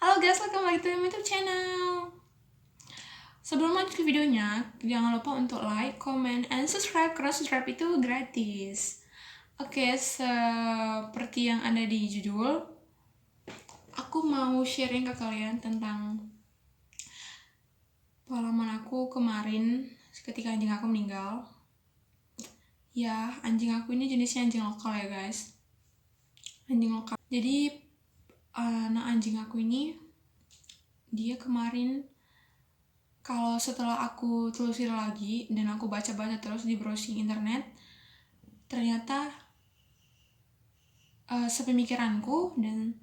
Halo guys, welcome back to my YouTube channel. Sebelum lanjut ke videonya, jangan lupa untuk like, comment, and subscribe karena subscribe itu gratis. Oke, seperti yang ada di judul, aku mau sharing ke kalian tentang pengalaman aku kemarin ketika anjing aku meninggal. Ya, anjing aku ini jenisnya anjing lokal ya guys. Anjing lokal. Jadi, anak anjing aku ini, dia kemarin, kalau setelah aku telusuri lagi dan aku baca-baca terus di browsing internet, ternyata sepemikiranku dan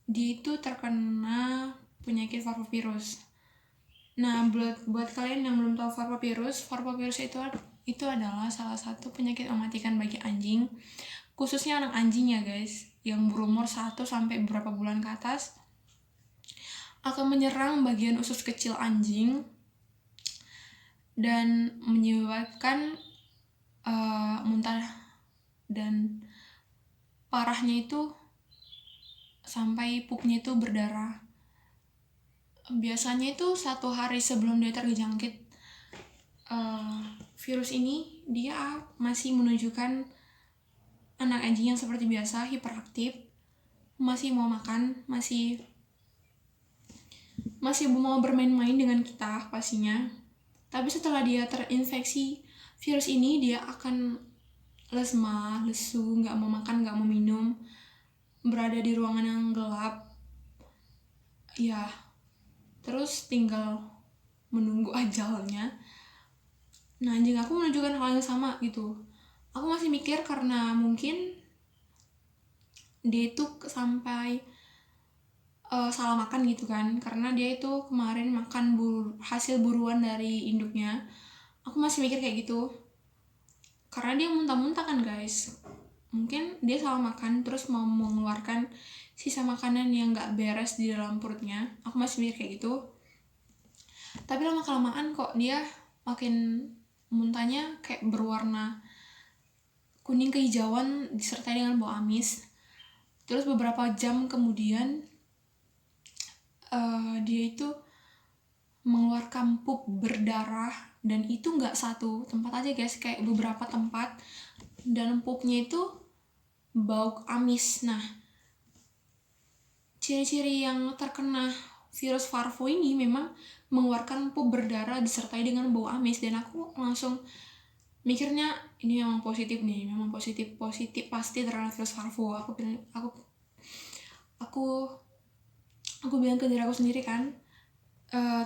dia itu terkena penyakit parvovirus. Nah, buat kalian yang belum tahu parvovirus itu adalah salah satu penyakit mematikan bagi anjing, khususnya anak anjing ya guys, yang berumur 1 sampai beberapa bulan ke atas, akan menyerang bagian usus kecil anjing dan menyebabkan muntah, dan parahnya itu sampai pupnya itu berdarah. Biasanya itu 1 hari sebelum dia terjangkit virus ini, dia masih menunjukkan anak anjing yang seperti biasa, hiperaktif, masih mau makan, masih mau bermain-main dengan kita pastinya. Tapi setelah dia terinfeksi virus ini, dia akan lemas, lesu, nggak mau makan, nggak mau minum, berada di ruangan yang gelap, ya terus tinggal menunggu ajalnya. Nah, anjing aku menunjukkan hal yang sama gitu. Aku masih mikir karena mungkin dia itu sampai salah makan gitu kan, karena dia itu kemarin makan hasil buruan dari induknya. Aku masih mikir kayak gitu karena dia muntah-muntah kan guys, mungkin dia salah makan terus mau mengeluarkan sisa makanan yang gak beres di dalam perutnya. Aku masih mikir kayak gitu. Tapi lama-kelamaan kok dia makin muntahnya kayak berwarna kuning kehijauan disertai dengan bau amis. Terus beberapa jam kemudian dia itu mengeluarkan pup berdarah, dan itu nggak satu tempat aja guys, kayak beberapa tempat, dan pupnya itu bau amis. Nah, ciri-ciri yang terkena virus parvo ini memang mengeluarkan pup berdarah disertai dengan bau amis, dan aku langsung mikirnya ini memang positif nih, memang positif pasti terkena virus parvo. Aku bilang ke diri aku sendiri kan.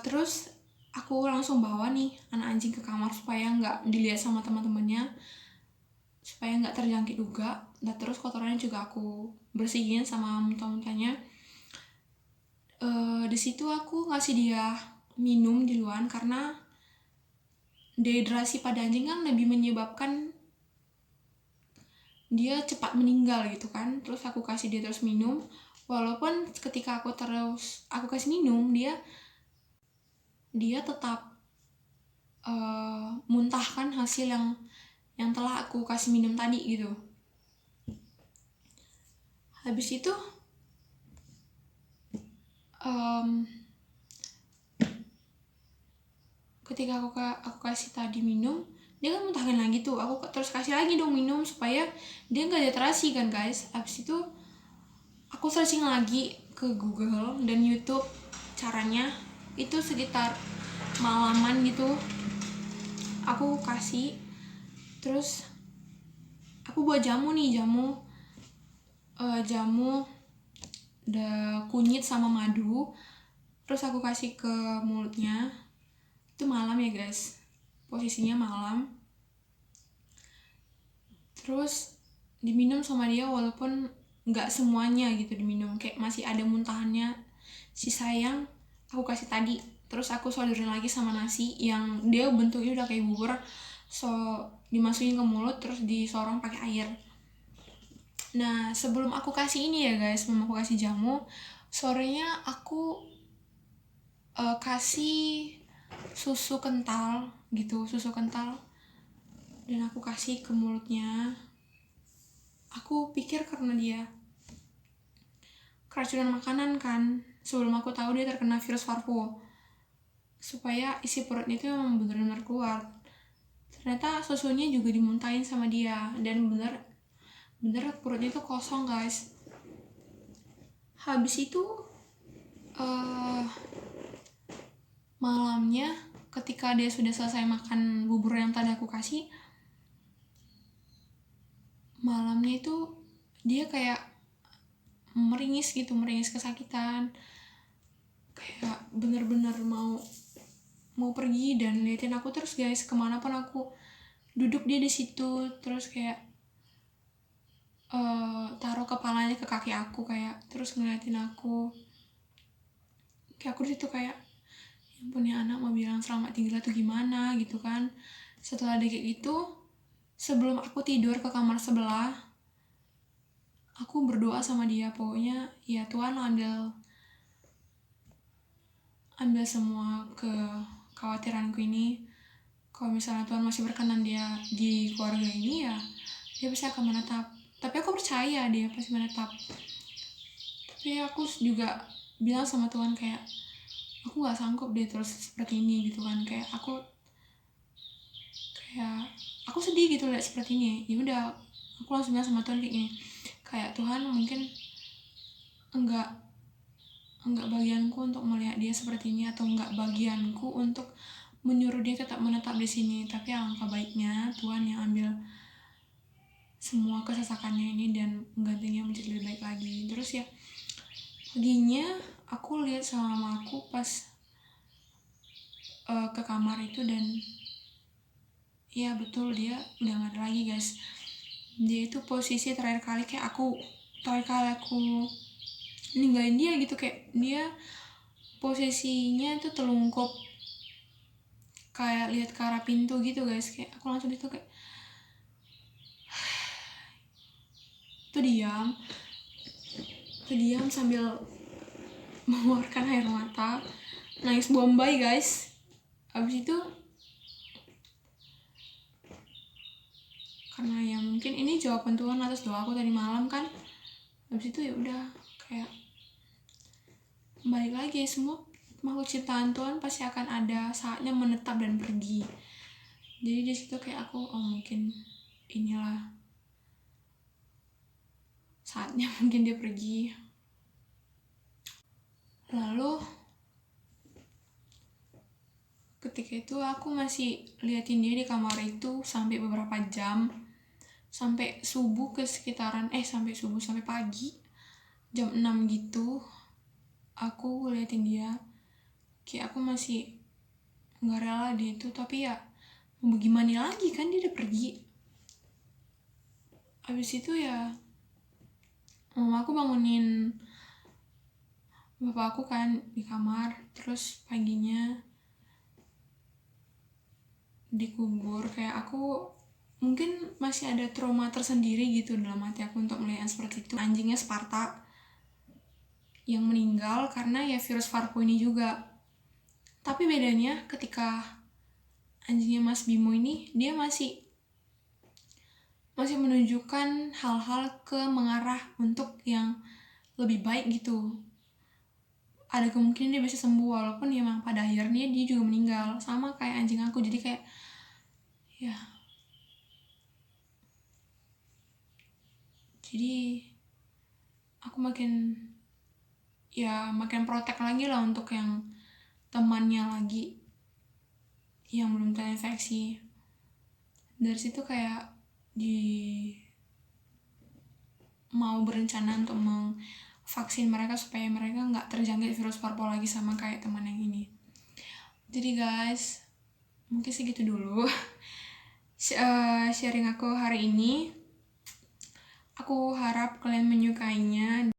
Terus aku langsung bawa nih anak anjing ke kamar supaya nggak dilihat sama teman-temannya, supaya nggak terjangkit juga. Dan terus kotorannya juga aku bersihin sama muntah-muntahnya. Di situ aku ngasih dia minum di luar karena dehidrasi pada anjing kan lebih menyebabkan dia cepat meninggal gitu kan. Terus aku kasih dia terus minum, walaupun ketika aku kasih minum, dia tetap muntahkan hasil yang telah aku kasih minum tadi gitu. Habis itu ketika aku kasih tadi minum, dia kan muntahkan lagi tuh. Aku terus kasih lagi dong minum supaya dia nggak dehidrasi kan guys. Habis itu aku searching lagi ke Google dan YouTube caranya. Itu sekitar malaman gitu aku kasih. Terus aku buat jamu kunyit sama madu, terus aku kasih ke mulutnya. Itu malam ya guys, posisinya malam. Terus diminum sama dia, walaupun nggak semuanya gitu diminum, kayak masih ada muntahannya sisa yang aku kasih tadi. Terus aku sodorin lagi sama nasi yang dia bentuknya udah kayak bubur, dimasukin ke mulut terus disorong pakai air. Nah, sebelum aku kasih ini ya guys, sebelum aku kasih jamu, sorenya aku kasih susu kental, dan aku kasih ke mulutnya. Aku pikir keracunan makanan kan, sebelum aku tahu dia terkena virus parvo, supaya isi perutnya itu memang benar-benar keluar. Ternyata susunya juga dimuntahin sama dia, dan bener perutnya itu kosong guys. Habis itu malamnya ketika dia sudah selesai makan bubur yang tadi aku kasih, malamnya itu dia kayak meringis kesakitan, kayak bener-bener mau pergi dan liatin aku terus guys. Kemanapun aku duduk dia di situ, terus kayak taruh kepalanya ke kaki aku, kayak terus ngeliatin aku. Kayak aku di situ kayak, ya ampun, ya anak mau bilang selamat tinggal tuh gimana gitu kan. Setelah dia kayak gitu, sebelum aku tidur ke kamar sebelah, aku berdoa sama dia, pokoknya ya Tuhan ambil semua kekhawatiranku ini. Kalau misalnya Tuhan masih berkenan dia di keluarga ini, ya dia pasti akan menetap. Tapi aku percaya dia pasti menetap. Tapi aku juga bilang sama Tuhan kayak, aku gak sanggup deh terus seperti ini gitu kan. Kayak aku sedih gitu lihat seperti ini. Ya udah, aku langsung bilang sama Tuhan kayak gini, kayak Tuhan mungkin enggak bagianku untuk melihat dia seperti ini, atau enggak bagianku untuk menyuruh dia tetap menetap di sini. Tapi alangkah baiknya Tuhan yang ambil semua kesesakannya ini dan menggantinya menjadi lebih baik lagi. Terus ya paginya aku lihat sama mamaku pas ke kamar itu, dan ya betul, dia udah gak ada lagi guys. Dia itu posisi terakhir kali aku ninggalin dia gitu, kayak dia posisinya itu telungkup kayak lihat ke arah pintu gitu guys. Kayak aku langsung itu kayak itu diam sambil mengeluarkan air mata, nangis bombay guys. Abis itu karena ya mungkin ini jawaban Tuhan atas doa aku tadi malam kan. Abis itu ya udah, kayak balik lagi, semua makhluk ciptaan Tuhan pasti akan ada saatnya menetap dan pergi. Jadi di situ kayak aku, oh mungkin inilah saatnya mungkin dia pergi. Lalu ketika itu aku masih liatin dia di kamar itu sampai beberapa jam, sampai subuh sampai pagi jam 6 gitu. Aku liatin dia, kayak aku masih nggak rela dia itu, tapi ya mau gimana lagi kan, dia udah pergi. Abis itu ya mama aku bangunin bapak aku kan di kamar, terus paginya dikubur. Kayak aku mungkin masih ada trauma tersendiri gitu dalam hati aku untuk melihat seperti itu. Anjingnya Sparta yang meninggal karena ya virus parvo ini juga. Tapi bedanya ketika anjingnya Mas Bimo ini, dia masih menunjukkan hal-hal mengarah untuk yang lebih baik gitu. Ada kemungkinan dia bisa sembuh, walaupun ya memang pada akhirnya dia juga meninggal, sama kayak anjing aku. Jadi kayak ya, jadi aku makin protek lagi lah untuk yang temannya lagi yang belum terinfeksi. Dari situ kayak mau berencana untuk vaksin mereka supaya mereka nggak terjangkit virus parvo lagi sama kayak teman yang ini. Jadi guys, mungkin segitu dulu sharing aku hari ini. Aku harap kalian menyukainya.